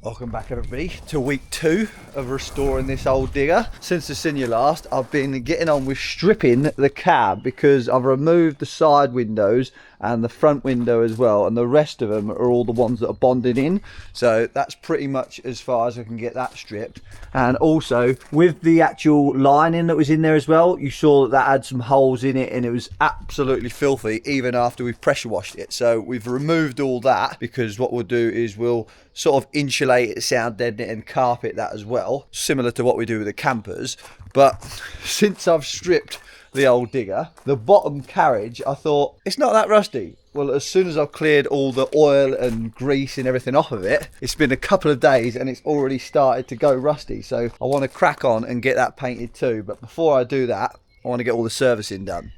Welcome back everybody to week 2 of restoring this old digger. Since I've seen you last, I've been getting on with stripping the cab because I've removed the side windows and the front window as well, and the rest of them are all the ones that are bonded in. So that's pretty much as far as I can get that stripped. And also with the actual lining that was in there as well, you saw that had some holes in it and it was absolutely filthy even after we've pressure washed it. So we've removed all that because what we'll do is we'll sort of insulate it, sound deaden it and carpet that as well, similar to what we do with the campers. But since I've stripped the old digger, the bottom carriage, I thought it's not that rusty. Well, as soon as I've cleared all the oil and grease and everything off of it, it's been a couple of days and it's already started to go rusty. So I want to crack on and get that painted too. But before I do that, I want to get all the servicing done.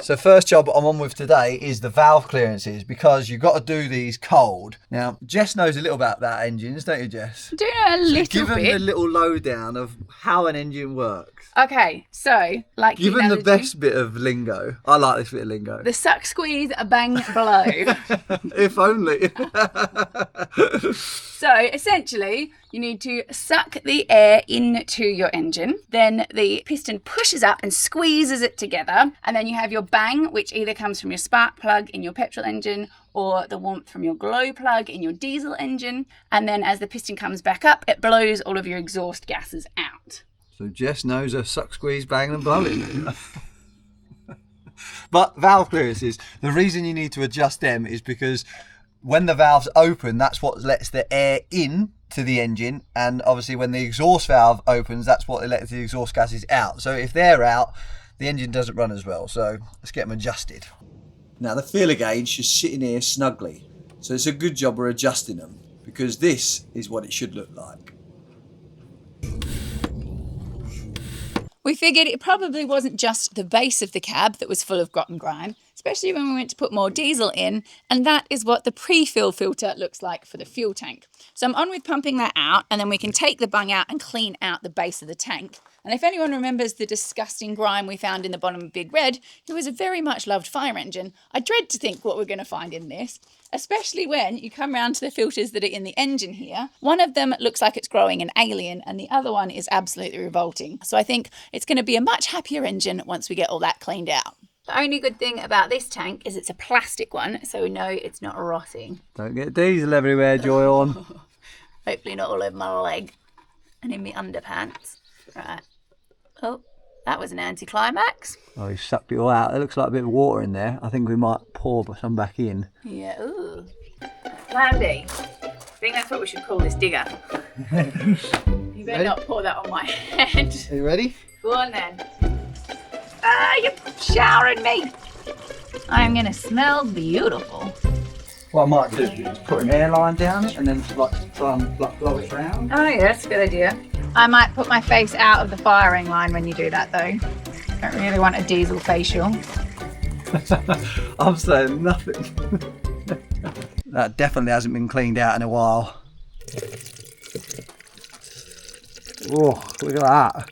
So first job I'm on with today is the valve clearances, because you've got to do these cold. Now, Jess knows a little about that engines, don't you, Jess? I do know a little bit. Give them the little lowdown of how an engine works. Okay, so, like give them the best bit of lingo. I like this bit of lingo. The suck, squeeze, bang, blow. If only. So, essentially, you need to suck the air into your engine. Then the piston pushes up and squeezes it together. And then you have your bang, which either comes from your spark plug in your petrol engine or the warmth from your glow plug in your diesel engine. And then as the piston comes back up, it blows all of your exhaust gases out. So Jess knows her suck, squeeze, bang and blowing. But valve clearances, the reason you need to adjust them is because when the valves open, that's what lets the air in to the engine, and obviously when the exhaust valve opens, that's what lets the exhaust gases out. So if they're out, the engine doesn't run as well. So let's get them adjusted. Now the feeler gauge is sitting here snugly, so it's a good job we're adjusting them, because this is what it should look like. We figured it probably wasn't just the base of the cab that was full of grot and grime, especially when we went to put more diesel in, and that is what the pre-fill filter looks like for the fuel tank. So I'm on with pumping that out, and then we can take the bung out and clean out the base of the tank. And if anyone remembers the disgusting grime we found in the bottom of Big Red, who is a very much loved fire engine, I dread to think what we're going to find in this, especially when you come round to the filters that are in the engine here. One of them looks like it's growing an alien, and the other one is absolutely revolting. So I think it's going to be a much happier engine once we get all that cleaned out. The only good thing about this tank is it's a plastic one, so we know it's not rotting. Don't get diesel everywhere, Joy on. Hopefully not all over my leg and in my underpants. Right. Oh, that was an anticlimax. Oh, he sucked it all out. There looks like a bit of water in there. I think we might pour some back in. Yeah, ooh. Landy, I think that's what we should call this digger. You better not pour that on my head. Are you ready? Go on then. Ah, you're showering me. I'm going to smell beautiful. What I might do is put an airline down it and then like try and blow it round. Oh yeah, that's a good idea. I might put my face out of the firing line when you do that though. Don't really want a diesel facial. I'm saying nothing. That definitely hasn't been cleaned out in a while. Oh, look at that.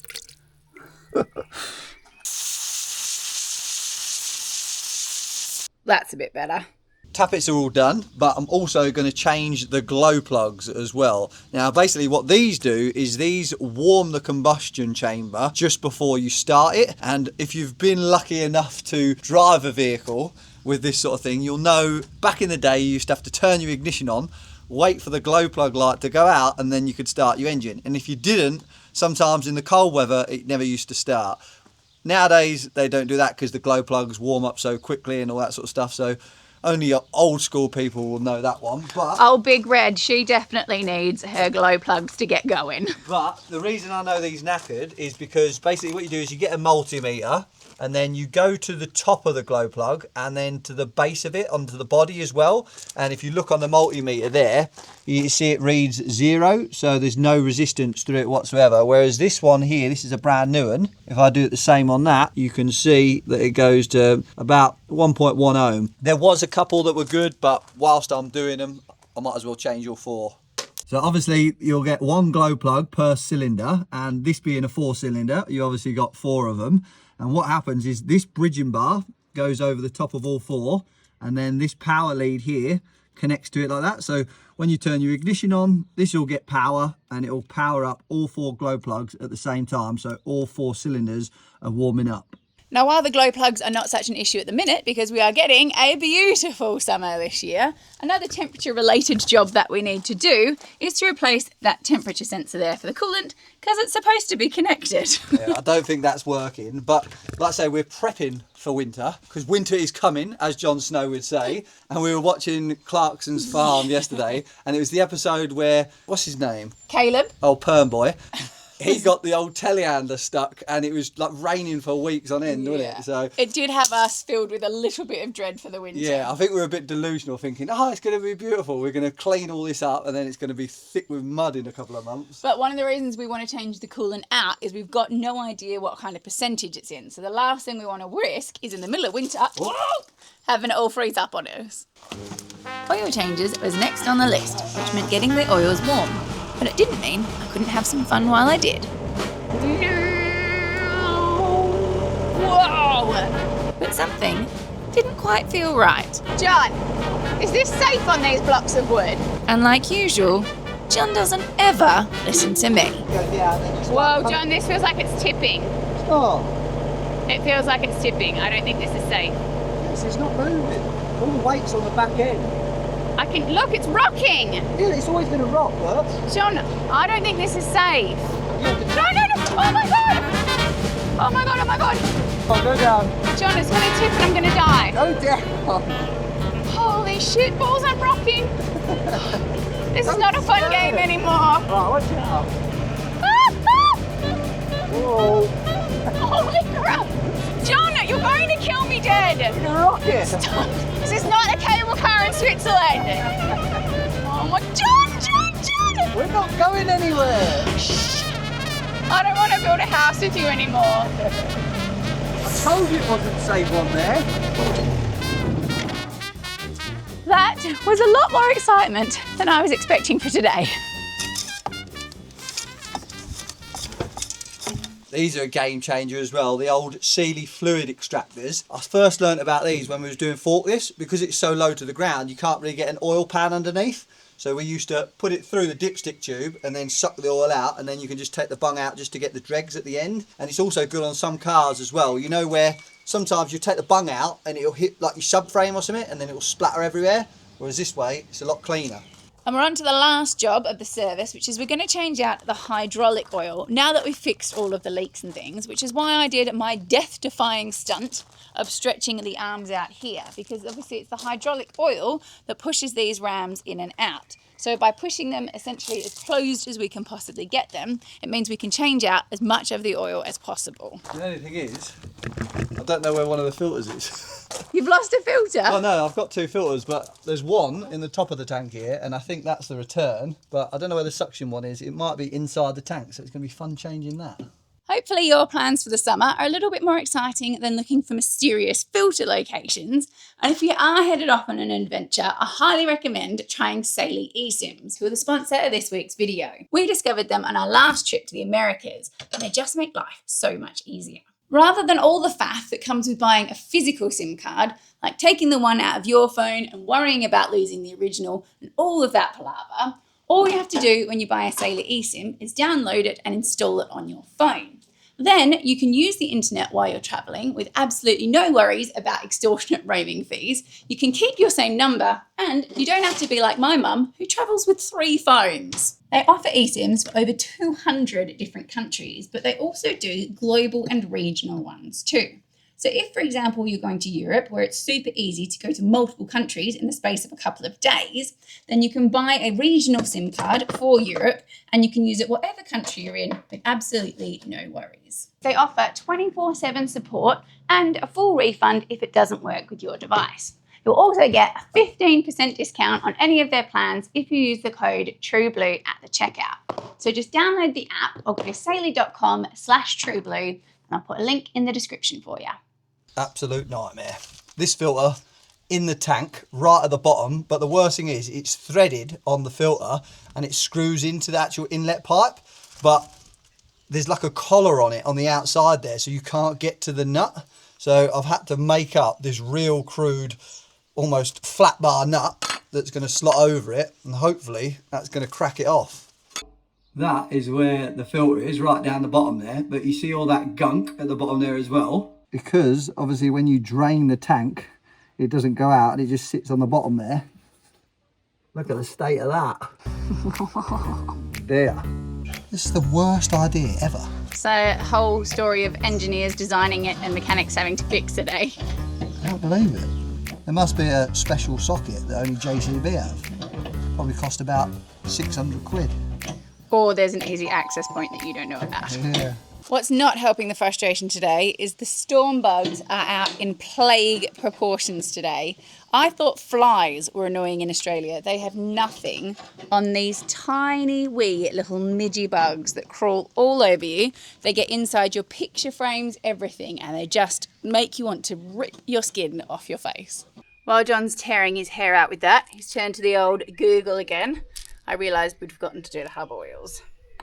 That's a bit better. Tappets are all done, but I'm also going to change the glow plugs as well. Now basically what these do is these warm the combustion chamber just before you start it, and if you've been lucky enough to drive a vehicle with this sort of thing, you'll know back in the day you used to have to turn your ignition on, wait for the glow plug light to go out, and then you could start your engine. And if you didn't, sometimes in the cold weather it never used to start. Nowadays they don't do that because the glow plugs warm up so quickly and all that sort of stuff, so only old school people will know that one. But oh, Big Red, she definitely needs her glow plugs to get going. But the reason I know these knackered is because basically what you do is you get a multimeter and then you go to the top of the glow plug and then to the base of it onto the body as well. And if you look on the multimeter there, you see it reads 0, so there's no resistance through it whatsoever. Whereas this one here, this is a brand new one. If I do it the same on that, you can see that it goes to about 1.1 ohm. There was a couple that were good, but whilst I'm doing them, I might as well change all 4. So obviously you'll get 1 glow plug per cylinder, and this being a 4-cylinder, you obviously got 4 of them. And what happens is this bridging bar goes over the top of all 4, and then this power lead here connects to it like that. So when you turn your ignition on, this will get power and it will power up all 4 glow plugs at the same time. So all 4 cylinders are warming up. Now, while the glow plugs are not such an issue at the minute because we are getting a beautiful summer this year, another temperature related job that we need to do is to replace that temperature sensor there for the coolant because it's supposed to be connected. Yeah, I don't think that's working, but like I say, we're prepping for winter because winter is coming, as Jon Snow would say. And we were watching Clarkson's Farm yesterday, and it was the episode where, what's his name? Caleb? Oh, Perm Boy. He got the old telehandler stuck and it was like raining for weeks on end, wasn't it? So it did have us filled with a little bit of dread for the winter. yeah, I think we were a bit delusional thinking, oh, it's going to be beautiful. We're going to clean all this up and then it's going to be thick with mud in a couple of months. But one of the reasons we want to change the coolant out is we've got no idea what kind of percentage it's in. So the last thing we want to risk is in the middle of winter, having it all freeze up on us. Oil changes was next on the list, which meant getting the oils warm. But it didn't mean I couldn't have some fun while I did. Whoa! But something didn't quite feel right. Jon, is this safe on these blocks of wood? And like usual, Jon doesn't ever listen to me. Whoa, Jon, this feels like it's tipping. Oh, It feels like it's tipping. I don't think this is safe. yes, it's not moving. All the weight's on the back end. I can look, it's rocking. Yeah, it's always going to rock, but Jon, I don't think this is safe. No, no, no. Oh my god. Oh my god, oh my god. I'll go down. Jon, it's gonna tip and I'm gonna die. Go down. Holy shit, balls, I'm rocking. This is not a fun game anymore. Right, watch out. Whoa. Holy crap. Jon, you're going to kill me dead. You're going to rock it. Stop. This is not a cable car in Switzerland. Oh my, Jon. We're not going anywhere. I don't want to build a house with you anymore. I told you it wasn't safe on there. That was a lot more excitement than I was expecting for today. These are a game changer as well, the old Sealy fluid extractors. I first learnt about these when we was doing forklifts. Because it's so low to the ground, you can't really get an oil pan underneath. So we used to put it through the dipstick tube and then suck the oil out, and then you can just take the bung out just to get the dregs at the end. And it's also good on some cars as well. You know where sometimes you take the bung out and it'll hit like your subframe or something and then it'll splatter everywhere. Whereas this way, it's a lot cleaner. And we're on to the last job of the service, which is we're going to change out the hydraulic oil now that we've fixed all of the leaks and things, which is why I did my death-defying stunt of stretching the arms out here, because obviously it's the hydraulic oil that pushes these rams in and out. So by pushing them essentially as closed as we can possibly get them, it means we can change out as much of the oil as possible. The only thing is, I don't know where one of the filters is. You've lost a filter? Oh no, I've got 2 filters, but there's one in the top of the tank here, and I think that's the return, but I don't know where the suction one is. It might be inside the tank, so it's going to be fun changing that. Hopefully your plans for the summer are a little bit more exciting than looking for mysterious filter locations. And if you are headed off on an adventure, I highly recommend trying Saily eSIMs, who are the sponsor of this week's video. We discovered them on our last trip to the Americas, and they just make life so much easier. Rather than all the faff that comes with buying a physical SIM card, like taking the one out of your phone and worrying about losing the original and all of that palaver, all you have to do when you buy a Saily eSIM is download it and install it on your phone. Then you can use the internet while you're travelling with absolutely no worries about extortionate roaming fees. You can keep your same number and you don't have to be like my mum who travels with 3 phones. They offer eSIMs for over 200 different countries, but they also do global and regional ones too. So if, for example, you're going to Europe where it's super easy to go to multiple countries in the space of a couple of days, then you can buy a regional SIM card for Europe and you can use it whatever country you're in with absolutely no worries. They offer 24/7 support and a full refund if it doesn't work with your device. You'll also get a 15% discount on any of their plans if you use the code TRUEBLUE at the checkout. So just download the app or go to saily.com/trueblue and I'll put a link in the description for you. Absolute nightmare. This filter in the tank right at the bottom, but the worst thing is it's threaded on the filter and it screws into the actual inlet pipe, but there's like a collar on it on the outside there, so you can't get to the nut. So I've had to make up this real crude, almost flat bar nut that's going to slot over it, and hopefully that's going to crack it off. That is where the filter is, right down the bottom there, but you see all that gunk at the bottom there as well. Because obviously when you drain the tank, it doesn't go out and it just sits on the bottom there. Look at the state of that. There. This is the worst idea ever. So, a whole story of engineers designing it and mechanics having to fix it, eh? I don't believe it. There must be a special socket that only JCB have. Probably cost about 600 quid. Or there's an easy access point that you don't know about. Yeah. What's not helping the frustration today is the storm bugs are out in plague proportions today. I thought flies were annoying in Australia. They have nothing on these tiny wee little midgy bugs that crawl all over you. They get inside your picture frames, everything, and they just make you want to rip your skin off your face. While John's tearing his hair out with that, he's turned to the old Google again. I realised we'd forgotten to do the hub oils.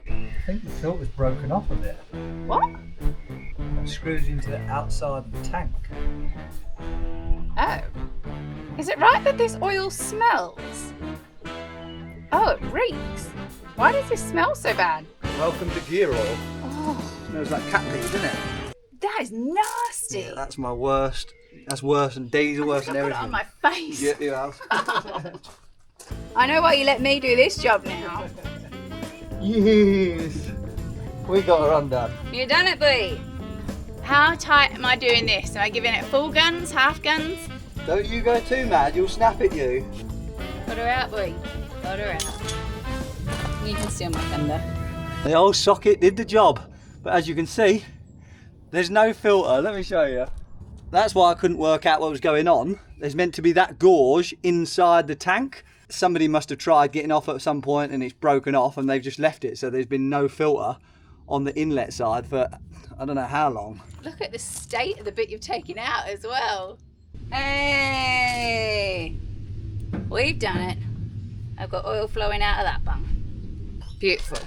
I think the filter's broken off a bit. What? It screws into the outside of the tank. Oh. Is it right that this oil smells? Oh, it reeks. Why does this smell so bad? Welcome to gear oil. Oh, Smells like cat pee, doesn't it? that is nasty. Yeah, that's my worst. That's worse than diesel, worse than I put it everything. on my face. Yeah, you have. I know why you let me do this job now. Yes. We got her undone. You done it, boy. How tight am I doing this? Am I giving it full guns, half guns? Don't you go too mad, you'll snap at you. Put her out, boy. Put her out. You can steal my thunder. The old socket did the job, but as you can see, there's no filter. Let me show you. That's why I couldn't work out what was going on. There's meant to be that gauge inside the tank. Somebody must have tried getting off at some point and it's broken off and they've just left it. So there's been no filter on the inlet side for I don't know how long. Look at the state of the bit you've taken out as well. Hey! We've done it. I've got oil flowing out of that bung. Beautiful.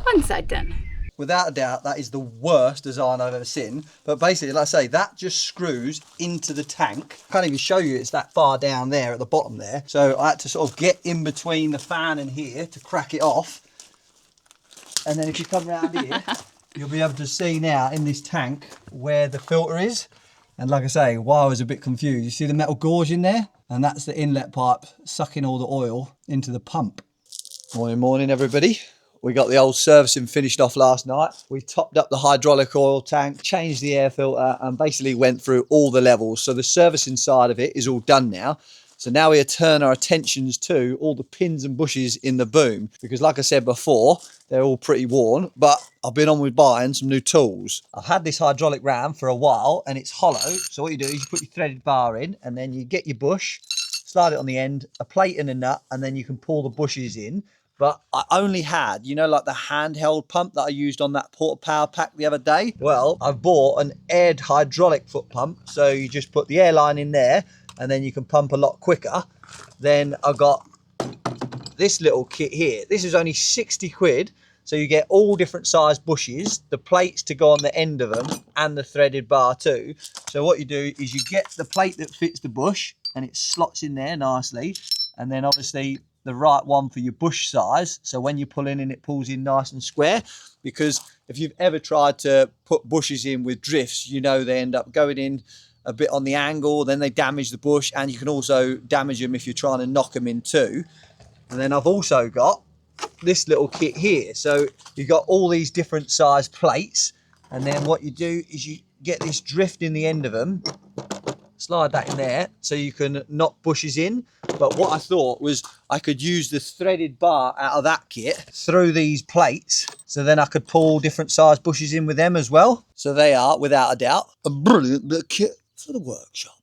One side done. Without a doubt, that is the worst design I've ever seen. But basically, like I say, that just screws into the tank. I can't even show you it's that far down there at the bottom there. So I had to sort of get in between the fan and here to crack it off. And then if you come around here, you'll be able to see now in this tank where the filter is. And like I say, why I was a bit confused, you see the metal gauge in there? And that's the inlet pipe sucking all the oil into the pump. Morning, morning, everybody. We got the old servicing finished off last night. We topped up the hydraulic oil tank, changed the air filter, and basically went through all the levels. So the servicing side of it is all done now. So now we turn our attentions to all the pins and bushes in the boom. Because like I said before, they're all pretty worn, but I've been on with buying some new tools. I've had this hydraulic ram for a while and it's hollow. So what you do is you put your threaded bar in and then you get your bush, slide it on the end, a plate and a nut, and then you can pull the bushes in. But I only had, you know, like the handheld pump that I used on that Porta Power pack the other day. Well, I've bought an aired hydraulic foot pump. So you just put the air line in there and then you can pump a lot quicker. Then I got this little kit here. This is only 60 quid. So you get all different size bushes, the plates to go on the end of them and the threaded bar too. So what you do is you get the plate that fits the bush and it slots in there nicely. And then obviously the right one for your bush size. So when you pull in and it pulls in nice and square, because if you've ever tried to put bushes in with drifts, you know they end up going in a bit on the angle, then they damage the bush, and you can also damage them if you're trying to knock them in too. And then I've also got this little kit here. So you've got all these different size plates, and then what you do is you get this drift in the end of them, slide that in there so you can knock bushes in. But what I thought was I could use the threaded bar out of that kit through these plates, so then I could pull different size bushes in with them as well. So they are, without a doubt, a brilliant little kit for the workshop.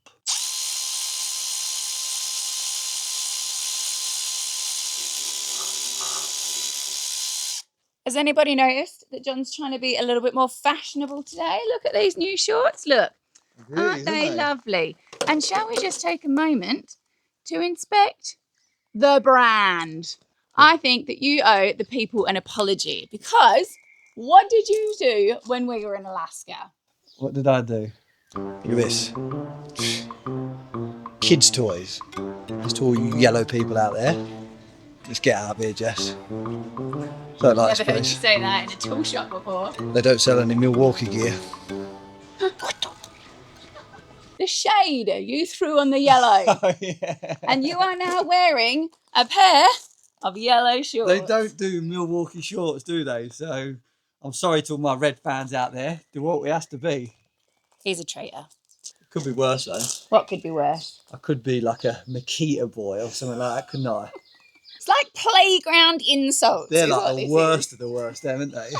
Has anybody noticed that John's trying to be a little bit more fashionable today? Look at these new shorts, look. Aren't they lovely? And shall we just take a moment to inspect the brand? I think that you owe the people an apology, because what did you do when we were in Alaska? What did I do? Look at this. kids' toys. Just to all you yellow people out there. Let's get out of here, Jess. Don't like Never this heard you place. say that in a tool shop before. They don't sell any Milwaukee gear. The shade you threw on the yellow. Oh, yeah. And you are now wearing a pair of yellow shorts. They don't do Milwaukee shorts, do they? So I'm sorry to all my red fans out there. Do what it has to be. He's a traitor. Could be worse though. What could be worse? I could be like a Makita boy or something like that, couldn't I? It's like playground insults. They're is like what the this worst is. of the worst, haven't they?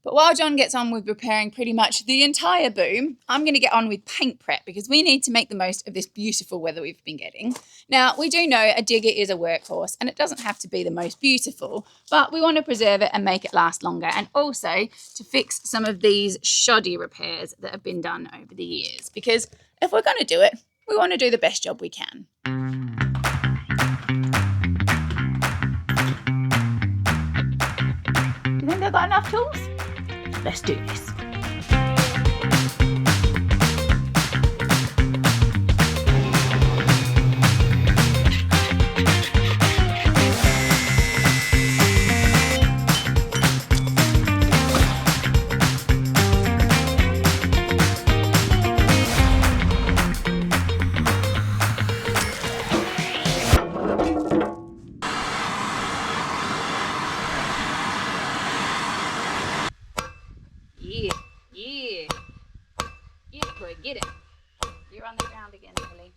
But while John gets on with repairing pretty much the entire boom, I'm going to get on with paint prep because we need to make the most of this beautiful weather we've been getting. Now, we do know a digger is a workhorse and it doesn't have to be the most beautiful, but we want to preserve it and make it last longer, and also to fix some of these shoddy repairs that have been done over the years, because if we're going to do it, we want to do the best job we can. Do you think I've got enough tools? Let's do this. Get it. You're on the ground again, Lily.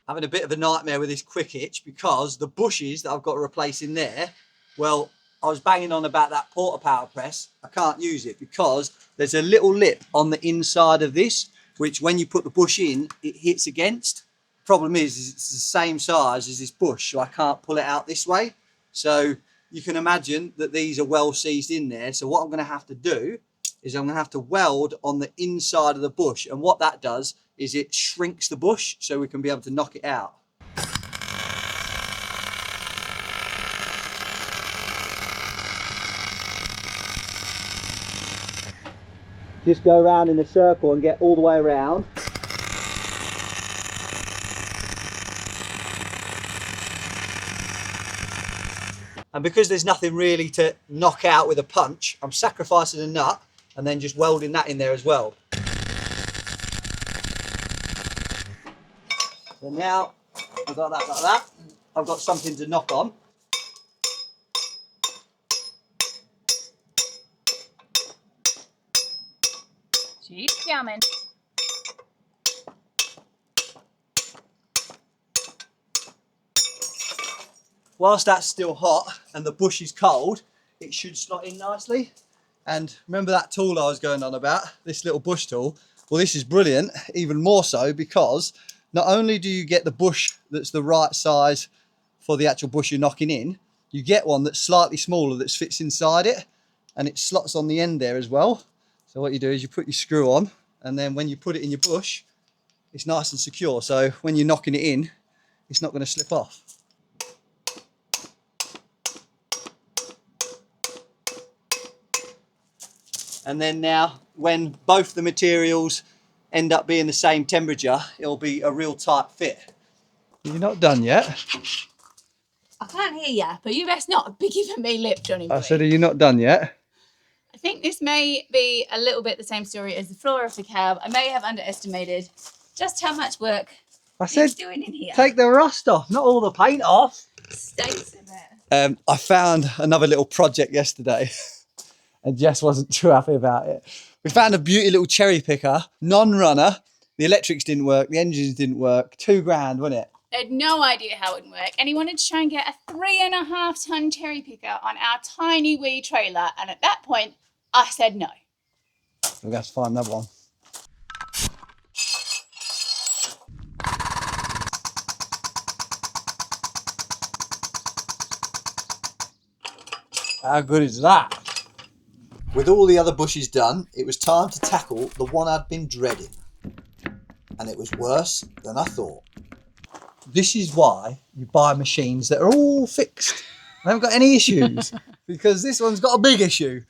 Having a bit of a nightmare with this quick hitch because the bushes that I've got to replace in there, well, I was banging on about that porta power press. I can't use it because there's a little lip on the inside of this, which when you put the bush in, it hits against. Problem is it's the same size as this bush, so I can't pull it out this way. So you can imagine that these are well seized in there. So what I'm going to have to do is I'm going to have to weld on the inside of the bush. And what that does is it shrinks the bush so we can be able to knock it out. Just go around in a circle and get all the way around. And because there's nothing really to knock out with a punch, I'm sacrificing a nut and then just welding that in there as well. So now I've got that like that. I've got something to knock on. Keep coming. Whilst that's still hot and the bush is cold, it should slot in nicely. And remember that tool I was going on about, this little bush tool? Well, this is brilliant, even more so because not only do you get the bush that's the right size for the actual bush you're knocking in, you get one that's slightly smaller that fits inside it, and it slots on the end there as well. So what you do is you put your screw on, and then when you put it in your bush, it's nice and secure. So when you're knocking it in, it's not going to slip off. And then now, when both the materials end up being the same temperature, it'll be a real tight fit. You're not done yet. I can't hear you, but you best not be giving me lip, Johnny boy. I said, are you not done yet? I think this may be a little bit the same story as the floor of the cab. I may have underestimated just how much work I said, he's doing in here. take the rust off, not all the paint off. Stakes in there. I found another little project yesterday and Jess wasn't too happy about it. We found a beauty little cherry picker, non-runner. The electrics didn't work, the engines didn't work. £2,000, wasn't it? I had no idea how it would work, and he wanted to try and get a 3.5 ton cherry picker on our tiny wee trailer, and at that point, I said no. We're going to have to find another one. How good is that? With all the other bushes done, it was time to tackle the one I'd been dreading. And it was worse than I thought. This is why you buy machines that are all fixed. They haven't got any issues. Because this one's got a big issue.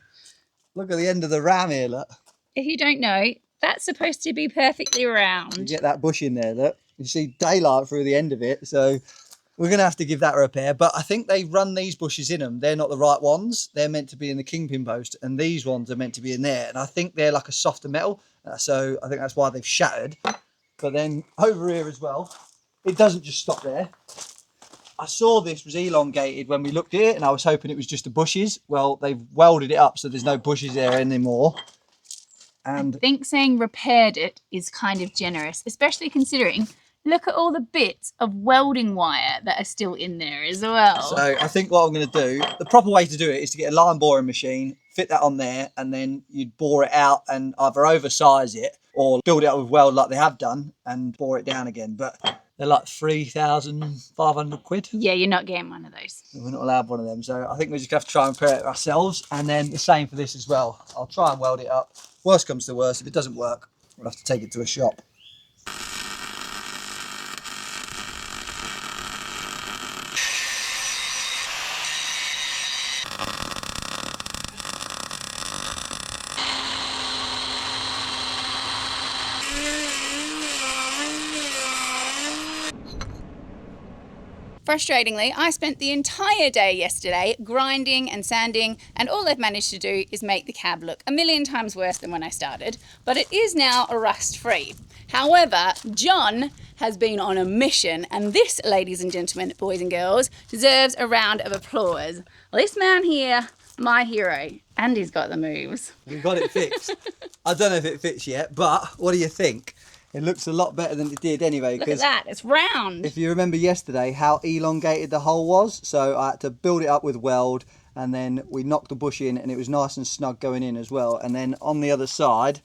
Look at the end of the ram here, look. If you don't know, that's supposed to be perfectly You round. get that bush in there, look. You see daylight through the end of it, so we're going to have to give that a repair. But I think they run these bushes in them. They're not the right ones. They're meant to be in the kingpin post, and these ones are meant to be in there. And I think they're like a softer metal, so I think that's why they've shattered. But then over here as well, it doesn't just stop there. I saw this was elongated when we looked at it, and I was hoping it was just the bushes. Well, they've welded it up, so there's no bushes there anymore. And I think saying repaired it is kind of generous, especially considering, look at all the bits of welding wire that are still in there as well. so I think what I'm going to do, the proper way to do it is to get a line boring machine, fit that on there, and then you'd bore it out and either oversize it or build it up with weld like they have done and bore it down again. But they're like 3,500 quid. Yeah, you're not getting one of those. We're not allowed one of them. So I think we just have to try and repair it ourselves. And then the same for this as well. I'll try and weld it up. Worst comes to worst, if it doesn't work, we'll have to take it to a shop. Frustratingly, I spent the entire day yesterday grinding and sanding, and all I've managed to do is make the cab look a million times worse than when I started, but it is now rust-free. However, John has been on a mission, and this, ladies and gentlemen, boys and girls, deserves a round of applause. This man here, my hero, and he's got the moves. We've got it fixed. I don't know if it fits yet, but what do you think? It looks a lot better than it did anyway. Look at that, it's round. If you remember yesterday how elongated the hole was, so I had to build it up with weld, and then we knocked the bush in and it was nice and snug going in as well. And then on the other side,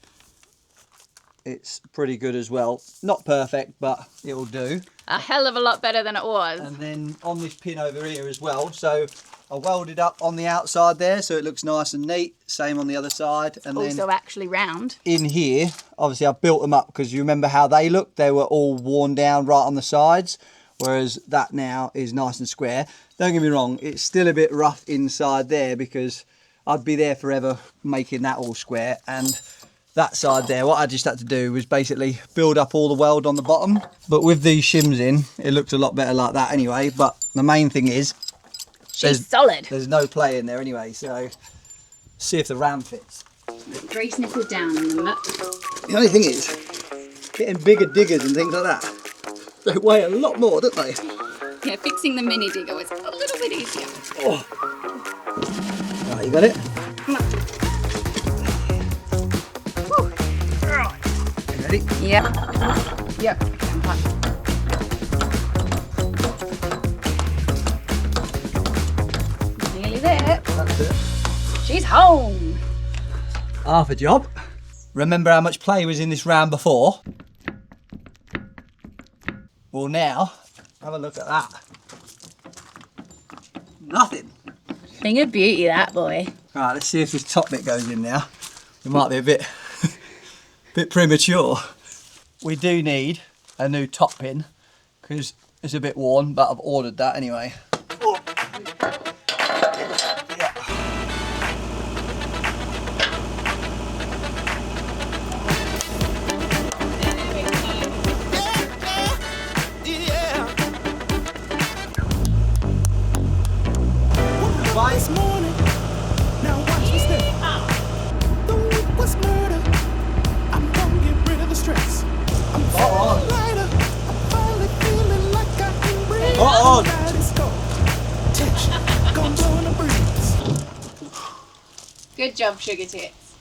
it's pretty good as well. Not perfect, but it'll do. A hell of a lot better than it was. And then on this pin over here as well, so I welded up on the outside there so it looks nice and neat. Same on the other side. And Also then actually round. in here, obviously I built them up because you remember how they looked? They were all worn down right on the sides, whereas that now is nice and square. Don't get me wrong, it's still a bit rough inside there because I'd be there forever making that all square. And that side there, what I just had to do was basically build up all the weld on the bottom. But with these shims in, it looks a lot better like that anyway. But the main thing is, She's solid. there's no play in there anyway, so see if the ram fits. 3 snippers down in the muck. The only thing is, getting bigger diggers and things like that, they weigh a lot more, don't they? Yeah, fixing the mini digger was a little bit easier. Oh. Right, you got it? You ready? Yep. Yep. Nearly there. That's it. She's home. Half a job. Remember how much play was in this ram before? Well now, have a look at that. Nothing. Thing of beauty, that boy. Right, let's see if this top bit goes in now. It might be a bit, bit premature. We do need a new top pin because it's a bit worn, but I've ordered that anyway. Oh. Yeah. This morning, now watch me step. The week was murder. I'm gonna get rid of the stress. I'm feeling lighter. I'm finally feeling like I can breathe. Let's go. Tension, gonna blow in the breeze. Good job, Sugar Tits.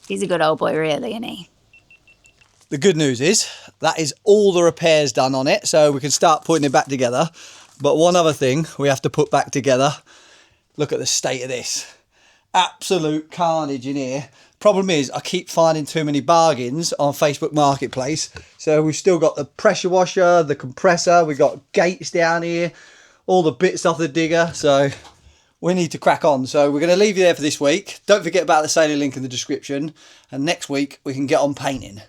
He's a good old boy, really, isn't he? The good news is that is all the repairs done on it, so we can start putting it back together. But one other thing we have to put back together. Look at the state of this. Absolute carnage in here. Problem is I keep finding too many bargains on Facebook Marketplace. So we've still got the pressure washer, the compressor, we've got gates down here, all the bits off the digger. So we need to crack on. So we're going to leave you there for this week. Don't forget about the Sailor link in the description. And next week we can get on painting.